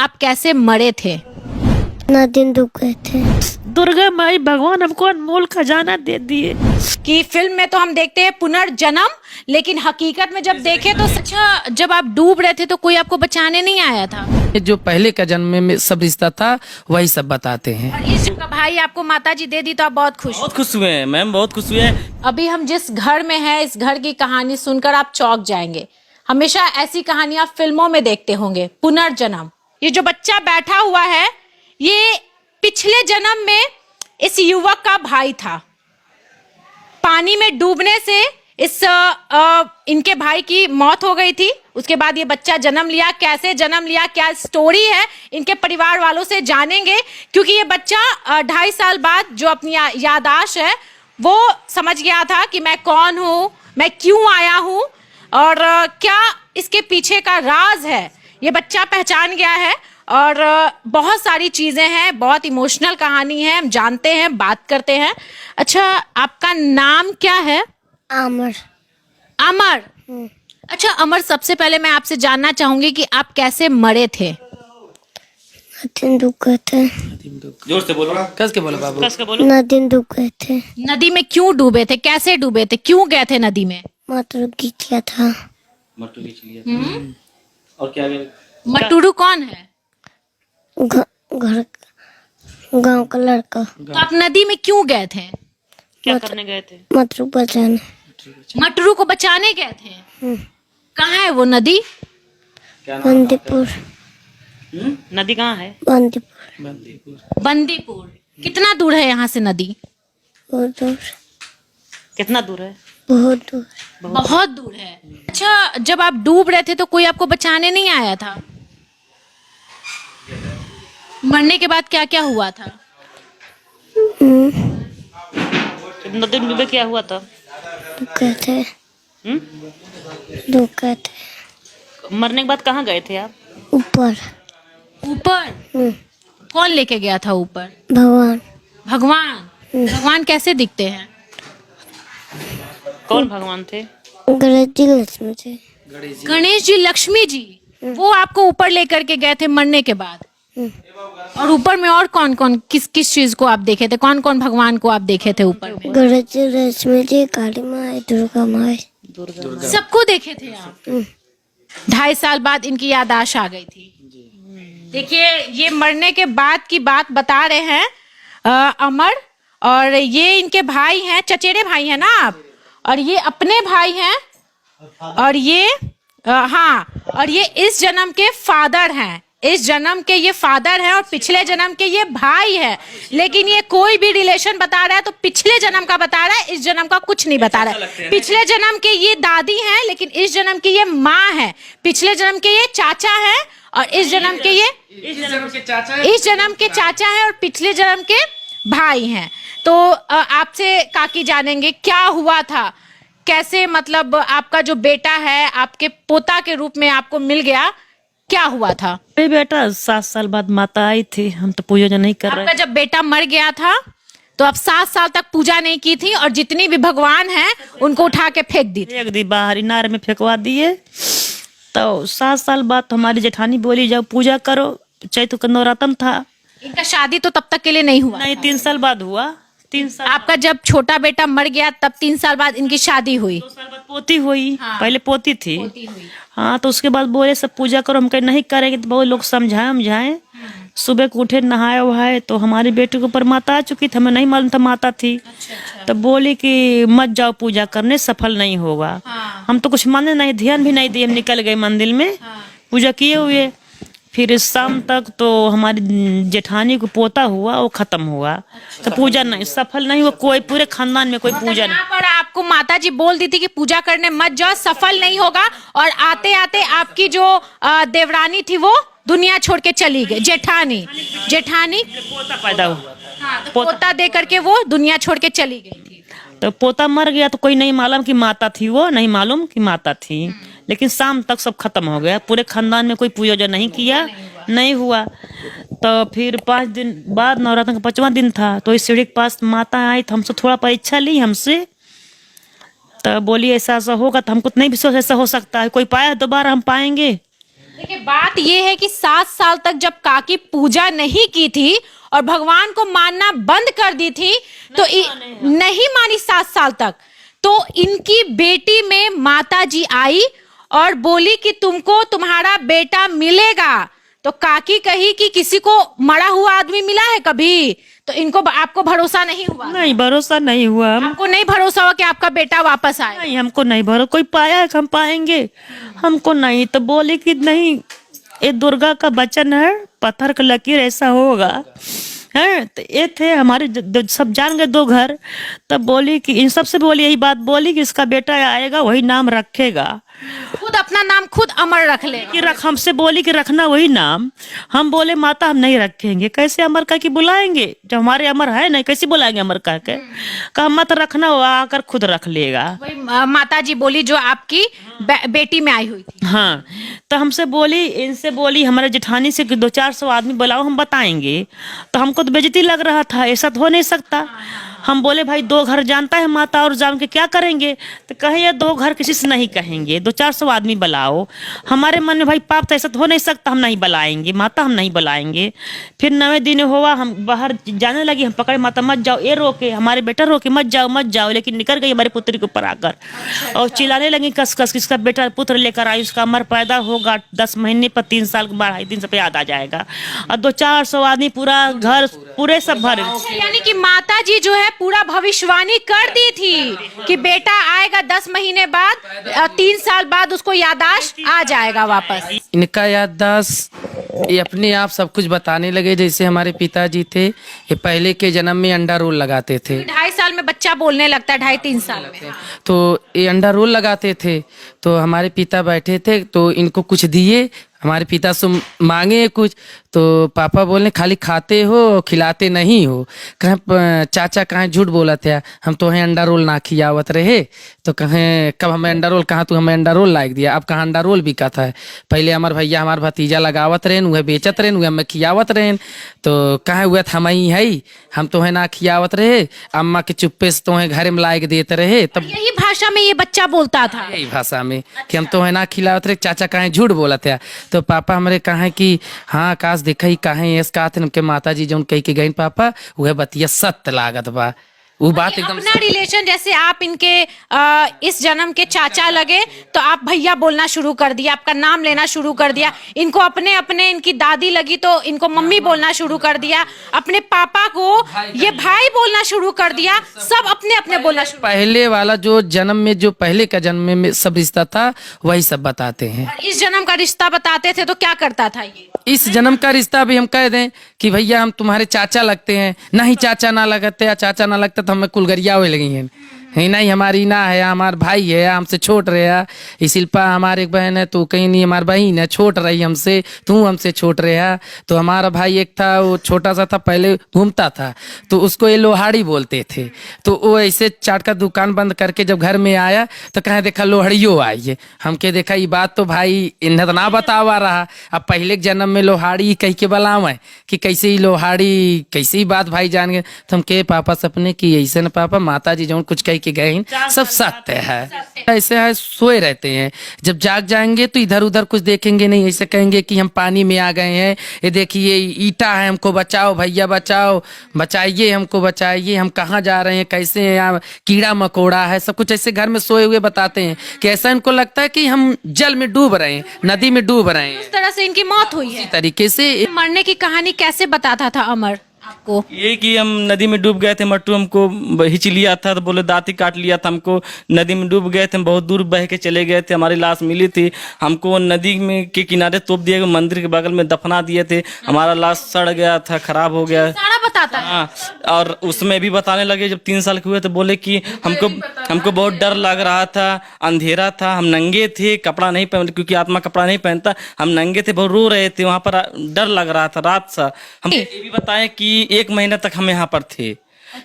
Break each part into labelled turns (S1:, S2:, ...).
S1: आप कैसे मरे थे?
S2: नदी डूब गए थे।
S3: दुर्गा माई भगवान हमको अनमोल खजाना दे दिए।
S1: कि फिल्म में तो हम देखते हैं पुनर्जन्म, लेकिन हकीकत में जब देखे तो अच्छा, जब आप डूब रहे थे तो कोई आपको बचाने नहीं आया था?
S4: जो पहले का जन्म में सब रिश्ता था वही सब बताते हैं।
S1: और इस का भाई आपको माताजी दे दी तो आप बहुत खुश?
S5: बहुत खुश हुए हैं मैम, बहुत खुश हुए हैं।
S1: अभी हम जिस घर में हैं, इस घर की कहानी सुनकर आप चौंक जाएंगे। हमेशा ऐसी कहानियां फिल्मों में देखते होंगे। पुनर्जन्म, ये जो बच्चा बैठा हुआ है ये पिछले जन्म में इस युवक का भाई था। पानी में डूबने से इनके भाई की मौत हो गई थी। उसके बाद ये बच्चा जन्म लिया। कैसे जन्म लिया, क्या स्टोरी है, इनके परिवार वालों से जानेंगे। क्योंकि ये बच्चा 2.5 साल बाद जो अपनी याददाश्त है वो समझ गया था कि मैं कौन हूँ, मैं क्यों आया हूँ और क्या इसके पीछे का राज है, ये बच्चा पहचान गया है। और बहुत सारी चीजें हैं, बहुत इमोशनल कहानी है, हम जानते हैं, बात करते हैं। अच्छा, आपका नाम क्या है?
S2: अमर।
S1: अमर। अच्छा अमर, सबसे पहले मैं आपसे जानना चाहूंगी कि आप कैसे मरे थे?
S2: नदी डूब गए थे।
S5: जोर से बोलो।
S4: कस के बोलो बाबू।
S3: कस के बोलो।
S2: नदी डूब गए थे।
S1: नदी में क्यों डूबे थे, कैसे डूबे थे, क्यों गए थे नदी में?
S2: मोटर गिर गया था।
S5: मट्टू खींच लिया। और क्या
S1: मटुरु कौन है?
S2: घर गांव का लड़का।
S1: तो आप नदी में क्यों गए थे?
S3: क्या करने गए थे?
S2: मोटर बचाने।
S1: मटुरु को बचाने गए थे। कहाँ है वो नदी?
S2: बंदीपुर।
S3: नदी कहाँ है?
S2: बंदीपुर।
S1: बंदीपुर। कितना दूर है यहाँ से नदी?
S2: बहुत दूर।
S3: कितना दूर है?
S2: बहुत दूर।
S1: बहुत दूर है। अच्छा, जब आप डूब रहे थे तो कोई आपको बचाने नहीं आया था? मरने के बाद क्या क्या हुआ था?
S3: नदी में डूबे क्या हुआ था?
S2: गए थे। डूब गए थे।
S3: मरने के बाद कहाँ गए थे आप?
S2: ऊपर।
S1: ऊपर? कौन लेके गया था ऊपर?
S2: भगवान।
S1: भगवान? भगवान कैसे दिखते हैं?
S3: कौन भगवान थे?
S2: गणेश जी लक्ष्मी जी।
S1: गणेश जी, लक्ष्मी जी, वो आपको ऊपर लेकर के गए थे मरने के बाद। और ऊपर में और कौन कौन, किस किस चीज को आप देखे थे, कौन कौन भगवान को आप देखे थे ऊपर में?
S2: गणेश जी, लक्ष्मी जी, काली माई, दुर्गा माई।
S1: सबको देखे थे आप? 2.5 साल बाद इनकी याददाश्त आ गई थी। देखिए, ये मरने के बाद की बात बता रहे हैं अमर। और ये इनके भाई हैं, चचेरे भाई हैं ना आप? और ये अपने भाई हैं। और ये हाँ, और ये इस जन्म के फादर हैं। इस जन्म के ये फादर हैं और पिछले जन्म के ये भाई है। लेकिन ये कोई भी रिलेशन बता रहा है तो पिछले जन्म का बता रहा है, इस जन्म का कुछ नहीं बता रहा है। पिछले जन्म के ये दादी हैं, लेकिन इस जन्म की ये माँ है। पिछले जन्म के ये चाचा हैं और इस जन्म के ये इस जन्म के चाचा हैं और पिछले जन्म के भाई हैं। तो आपसे काकी जानेंगे क्या हुआ था, कैसे मतलब आपका जो बेटा है आपके पोता के रूप में आपको मिल गया, क्या हुआ था?
S3: अरे बेटा 7 साल बाद माता आई थी, हम तो पूजा नहीं कर रहे।
S1: आपका जब बेटा मर गया था तो आप 7 साल तक पूजा नहीं की थी और जितनी भी भगवान हैं उनको उठा के फेंक दी थी।
S3: एक दिन बाहर इनार में फेंकवा दिए। तो 7 साल बाद तो हमारी जेठानी बोली जब पूजा करो। चैत्र का नवरात्र था।
S1: इनका शादी तो तब तक के लिए नहीं हुआ
S3: नहीं,
S1: था।
S3: 3 साल बाद हुआ। 3 साल
S1: आपका जब छोटा बेटा मर गया तब 3 साल बाद इनकी शादी हुई।
S3: 2 साल बाद पोती हुई।
S1: हाँ।
S3: पहले पोती थी।
S1: पोती हुई।
S3: हाँ, तो उसके बाद बोले सब पूजा करो। हम कहे नहीं करेंगे। तो बहुत लोग समझाए। सुबह को उठे, नहाए वहाए तो हमारी बेटी के ऊपर माता आ चुकी थी। हमें नहीं मालूम था माता थी। तो बोली कि मत जाओ पूजा करने, सफल नहीं होगा। हम तो कुछ माने नहीं, ध्यान भी नहीं दिए। हम निकल गए मंदिर में, पूजा किए हुए। फिर शाम तक तो हमारी जेठानी को पोता हुआ, वो खत्म हुआ। तो पूजा नहीं, सफल नहीं हुआ। कोई पूरे खानदान में कोई पूजा नहीं।
S1: यहाँ पर आपको माता जी बोल दी थी कि पूजा करने मत जाओ, सफल नहीं होगा। और आते आते आपकी जो देवरानी थी वो दुनिया छोड़ के चली गई। जेठानी
S3: पोता पैदा हुआ।
S1: हाँ, तो पोता दे करके वो दुनिया छोड़ के चली गई थी।
S3: तो पोता मर गया तो कोई नहीं मालूम कि माता थी, वो नहीं मालूम कि माता थी। लेकिन शाम तक सब खत्म हो गया। पूरे खानदान में कोई पूजा नहीं किया, नहीं हुआ। तो फिर 5 दिन बाद नवरात्र का 5वां दिन था। तो इस सीढ़ी के पास माता आई तो हमसे थोड़ा परीक्षा ली हमसे। तो बोली ऐसा ऐसा होगा। तो हमको नहीं विश्वास ऐसा हो सकता है, कोई पाया दोबारा हम पाएंगे।
S1: देखिए बात ये है कि 7 साल तक जब काकी पूजा नहीं की थी और भगवान को मानना बंद कर दी थी तो नहीं मानी 7 साल तक, तो इनकी बेटी में माता जी आई और बोली कि तुमको तुम्हारा बेटा मिलेगा। तो काकी कही कि किसी को मरा हुआ आदमी मिला है कभी? तो इनको आपको भरोसा नहीं हुआ?
S3: नहीं, भरोसा नहीं हुआ।
S1: आपको नहीं भरोसा हुआ कि आपका बेटा वापस आए?
S3: नहीं, हमको नहीं भरोसा। कोई पाया है हम पाएंगे? हमको नहीं। तो बोले कि नहीं, ये दुर्गा का वचन है, पत्थर का लकीर ऐसा होगा है। तो ये थे हमारे सब जान गए 2 घर। तब बोली कि इन सबसे बोली यही बात बोली कि इसका बेटा आएगा वही नाम रखेगा,
S1: खुद अपना नाम खुद अमर रख ले
S3: कि हमसे बोली कि रखना वही नाम। हम बोले माता हम नहीं रखेंगे। कैसे अमर कह के बुलाएंगे जब हमारे अमर है नहीं? कैसे बुलाएंगे अमर कह के? कहा मत रखना, वो आकर खुद रख लेगा।
S1: वही माता जी बोली जो आपकी बेटी में आई हुई थी।
S3: हाँ, तो हमसे बोली, इनसे बोली हमारे जेठानी से कि 200-400 आदमी बुलाओ, हम बताएंगे। तो हमको तो बेइज्जती लग रहा था, ऐसा तो हो नहीं सकता। हम बोले भाई 2 घर जानता है माता, और जान के क्या करेंगे? तो कहे ये 2 घर किसी से नहीं कहेंगे, 200-400 आदमी बुलाओ। हमारे मन में भाई पाप तो ऐसा तो हो नहीं सकता, हम नहीं बुलाएंगे माता, हम नहीं बुलाएंगे। फिर 9वें दिन हुआ, हम बाहर जाने लगे, हम पकड़े माता मत जाओ, ये रोके हमारे बेटा रोके मत जाओ मत जाओ, लेकिन निकल गई हमारी पुत्री के ऊपर आकर और चिल्लाने लगी कस कस, किसका बेटा पुत्र लेकर आई, उसका अमर पैदा होगा 10 महीने पर 3 साल के बाद 2.5 दिन से याद आ जाएगा। और 200-400 आदमी पूरा घर पूरे सब भरे।
S1: यानी कि माता जी जो है पूरा भविष्यवाणी कर दी थी कि बेटा आएगा 10 महीने बाद, 3 साल बाद उसको याददाश्त आ जाएगा वापस।
S4: इनका याददाश्त ये अपने आप सब कुछ बताने लगे। जैसे हमारे पिताजी थे, ये पहले के जन्म में अंडा रोल लगाते थे।
S1: 2.5 साल में बच्चा बोलने लगता है, 2.5-3 साल में।
S4: तो ये अंडा रोल लगाते थे। तो हमारे पिता बैठे थे तो इनको कुछ दिए, हमारे पिता से मांगे कुछ, तो पापा बोले खाली खाते हो खिलाते नहीं हो। कहें चाचा कहाँ झूठ बोला था, हम तो हैं अंडा रोल ना खियावत रहे। तो कहें कब हमें अंडा रोल, कहाँ तू हमें अंडा रोल लायक दिया? अब कहाँ अंडा रोल बिका था? पहले हमारे भैया हमारे भतीजा लगावत रहें, वह बेचत रहें, वह हमें खियावत रहें। तो कहें हुआ था हम ही है, हम तो है ना खियावत रहे, अम्मा के चुप्पे से तो है घर में लायक देते रहे। तब
S1: यही भाषा में ये बच्चा बोलता था,
S4: यही भाषा में कि हम तो है ना खिलावत रहे, चाचा कहें झूठ बोला था। तो पापा हमारे कहा कि हाँ आकाश देखा ही कहे इस कहा थे माता जी जो कही के गई पापा वह बतिया सत्य लागत बा। वो बात एकदम
S1: अपना रिलेशन, जैसे आप इनके इस जन्म के चाचा लगे तो आप भैया बोलना शुरू कर दिया, आपका नाम लेना शुरू कर दिया। इनको अपने अपने इनकी दादी लगी तो इनको मम्मी बोलना शुरू कर दिया, अपने पापा को ये भाई बोलना शुरू कर दिया, सब अपने अपने बोलना शुरू।
S4: पहले वाला जो जन्म में जो पहले का जन्म में सब रिश्ता था वही सब बताते हैं।
S1: इस जन्म का रिश्ता बताते थे तो क्या करता था ये?
S4: इस जन्म का रिश्ता भी हम कह दें कि भैया हम तुम्हारे चाचा लगते हैं, नहीं चाचा ना लगते या चाचा ना लगता तो हमें कुलगरिया हो लगी हैं, नहीं हमारी ना है, हमारे भाई है, हमसे छोट रहे। शिल्पा हमारे एक बहन है तो कहीं नहीं, हमारी बहन है छोट रही हमसे, तू हमसे छोट रहा। तो हमारा भाई एक था वो छोटा सा था, पहले घूमता था तो उसको ये लोहाड़ी बोलते थे। तो वो ऐसे चाट का दुकान बंद करके जब घर में आया तो कहे देखा लोहड़ियो आई है। हम के देखा ये बात तो भाई इन्हें तो ना बतावा रहा। अब पहले जन्म में लोहाड़ी कह के बुलावे कि कैसे ही लोहाड़ी कैसे ही बात भाई जान गए। तो हम के पापा सपने की ऐसे न पापा माता जी जो कुछ कह के गए सब सत्य है। ऐसे है सोए रहते हैं, जब जाग जाएंगे तो इधर उधर कुछ देखेंगे नहीं, ऐसे कहेंगे कि हम पानी में आ गए हैं, ये देखिए ईटा है, हमको बचाओ भैया बचाओ, बचाइए हमको बचाइए, हम कहाँ जा रहे हैं, कैसे हैं, यहाँ कीड़ा मकोड़ा है, सब कुछ ऐसे घर में सोए हुए बताते हैं कि ऐसा इनको लगता है कि हम जल में डूब रहे हैं, नदी में डूब रहे हैं।
S1: इस तरह से इनकी मौत हुई है।
S4: इसी तरीके से
S1: मरने की कहानी कैसे बताता था अमर आपको?
S5: ये कि हम नदी में डूब गए थे, मट्टू हमको हिच लिया था तो बोले दांती काट लिया था हमको, नदी में डूब गए थे, हम बहुत दूर बह के चले गए थे, हमारी लाश मिली थी, हमको नदी में के किनारे तोप दिए गए, मंदिर के बगल में दफना दिए थे, हमारा लाश सड़ गया था, खराब हो गया।
S1: सारा बताता है।
S5: हाँ, और उसमें भी बताने लगे जब 3 साल के हुए तो बोले कि हमको बहुत डर लग रहा था, अंधेरा था, हम नंगे थे, कपड़ा नहीं पहन, क्योंकि आत्मा कपड़ा नहीं पहनता, हम नंगे थे, बहुत रो रहे थे, वहां पर डर लग रहा था रात सा। हम ये भी बताएं कि 1 महीना तक हम यहाँ पर थे,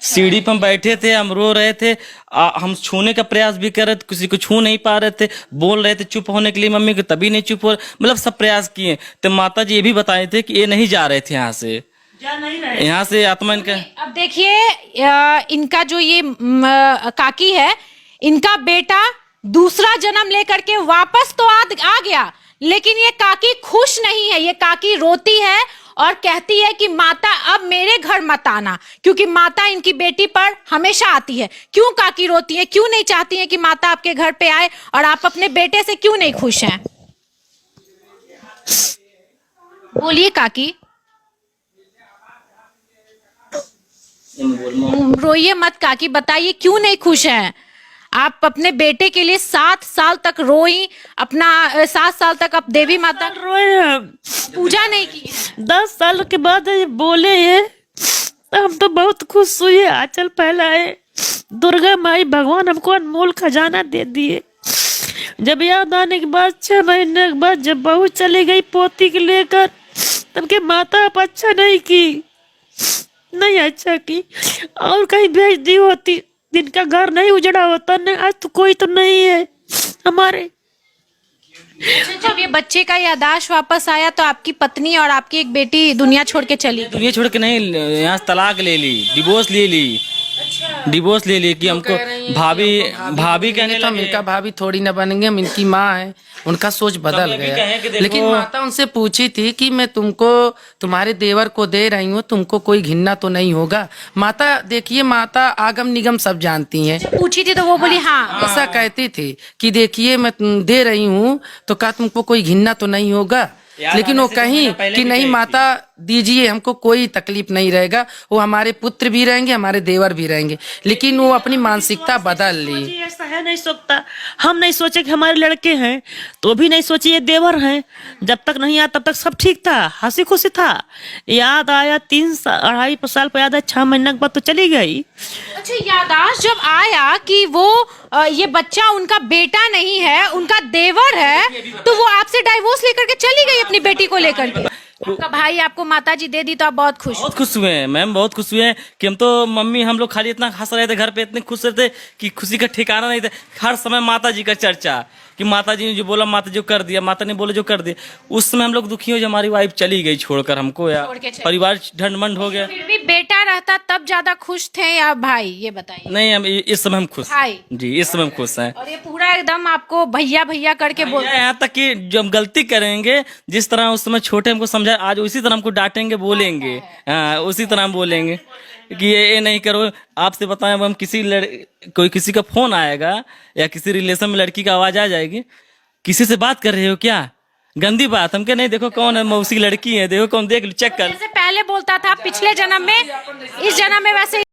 S5: सीढ़ी पर बैठे थे, हम रो रहे थे, हम छूने का प्रयास भी कर रहे थे, किसी को छू नहीं पा रहे थे, बोल रहे थे चुप होने के लिए मम्मी को, तभी नहीं चुप हो, मतलब सब प्रयास किए। तो माता जी ये भी बताए थे कि ये नहीं जा रहे थे यहाँ से, यहाँ से आत्मा इनका।
S1: अब देखिए इनका जो ये काकी है, इनका बेटा दूसरा जन्म लेकर के वापस तो आ गया, लेकिन ये काकी खुश नहीं है। ये काकी रोती है और कहती है कि माता अब मेरे घर मत आना, क्योंकि माता इनकी बेटी पर हमेशा आती है। क्यों काकी रोती है? क्यों नहीं चाहती है कि माता आपके घर पे आए? और आप अपने बेटे से क्यों नहीं खुश हैं? बोलिए काकी, रोइए मत काकी, बताइए क्यों नहीं खुश हैं? आप अपने बेटे के लिए 7 साल तक रोई, अपना 7 साल तक आप देवी माता
S3: रोए हम।
S1: पूजा नहीं की।
S3: 10 साल के बाद ये बोले ये, तो हम तो बहुत खुश हुए। आंचल फैलाए, दुर्गा माई भगवान हमको अनमोल खजाना दे दिए। जब याद आने के बाद 6 महीने के बाद जब बहू चली गई पोती के लेकर, तब के माता आप अच्छा नहीं की, नहीं अच्छा की, और कहीं भेज दी होती, जिनका घर नहीं उजड़ा होता न, आज तो कोई तो नहीं है हमारे।
S1: जब ये बच्चे का यादाश्त वापस आया तो आपकी पत्नी और आपकी एक बेटी दुनिया छोड़ के चली गई।
S5: दुनिया छोड़ के नहीं, यहाँ से तलाक ले ली, डिवोर्स ले ली। डिवोर्स ले ली कि हमको भाभी कहने
S4: तो हम
S5: लगे।
S4: इनका भाभी थोड़ी ना बनेंगे, हम इनकी माँ है। उनका सोच बदल
S5: ये भी
S4: गया।
S5: कहें कि देखो-
S4: लेकिन माता उनसे पूछी थी कि मैं तुमको तुम्हारे देवर को दे रही हूँ, तुमको कोई घिन्ना तो नहीं होगा? माता देखिए, माता आगम निगम सब जानती हैं।
S1: पूछी थी तो वो बोली हाँ।
S4: ऐसा कहती थी कि देखिए मैं दे रही हूँ तो क्या तुमको कोई घिन्ना तो नहीं होगा?
S5: याद
S4: लेकिन वो
S5: आने से
S4: कहीं
S5: महीना पहले
S4: कि
S5: भी
S4: नहीं
S5: कही थी।
S4: माता दीजिए, हमको कोई तकलीफ नहीं रहेगा, वो हमारे पुत्र भी रहेंगे, हमारे देवर भी रहेंगे। लेकिन वो अपनी मानसिकता बदल ली।
S3: जी, ऐसा है नहीं सकता। हम नहीं सोचे कि हमारे लड़के हैं, तो भी नहीं सोचे ये देवर हैं। जब तक नहीं आया तब तक सब ठीक था, हंसी खुशी था। याद आया 2.5 साल पर, याद है 6 महीने के बाद तो चली गई।
S1: अच्छा, यादाश्त जब आया कि वो ये बच्चा उनका बेटा नहीं है, उनका देवर है, तो वो आपसे डाइवोर्स लेकर के चली गई अपनी बेटी को लेकर के। आपका भाई आपको माताजी दे दी तो आप बहुत खुश।
S5: बहुत खुश हुए हैं मैम, बहुत खुश हुए हैं कि हम तो मम्मी हम लोग खाली इतना हंस रहे थे घर पे, इतने खुश रहते कि खुशी का ठिकाना नहीं था। हर समय माता जी का चर्चा कि माता जी ने जो बोला, माता जो कर दिया, माता ने बोला जो कर दिया। उस समय हम लोग दुखी हो, जब हमारी वाइफ चली गई छोड़कर हमको, या
S1: छोड़ के चली।
S5: परिवार ढंड हो गया।
S1: फिर भी बेटा रहता तब ज्यादा खुश थे या भाई, ये बताइए।
S5: नहीं, हम इस समय हम खुश
S1: भाई।
S5: जी, इस समय हम खुश हैं।
S1: और ये पूरा एकदम आपको भैया भैया करके बोल।
S5: यहाँ तक कि जब हम गलती करेंगे, जिस तरह उस समय छोटे हमको समझा, आज उसी तरह हमको डांटेंगे, बोलेंगे। हाँ, उसी तरह हम बोलेंगे कि ये नहीं करो। आपसे बताएं, अब हम कोई किसी का फोन आएगा या किसी रिलेशन में लड़की का आवाज आ जाएगी, किसी से बात कर रहे हो क्या, गंदी बात, हम क्या नहीं, देखो कौन है, मौसी की लड़की है, देखो कौन, देख लो, चेक कर।
S1: जैसे पहले बोलता था पिछले जन्म में, इस जन्म में वैसे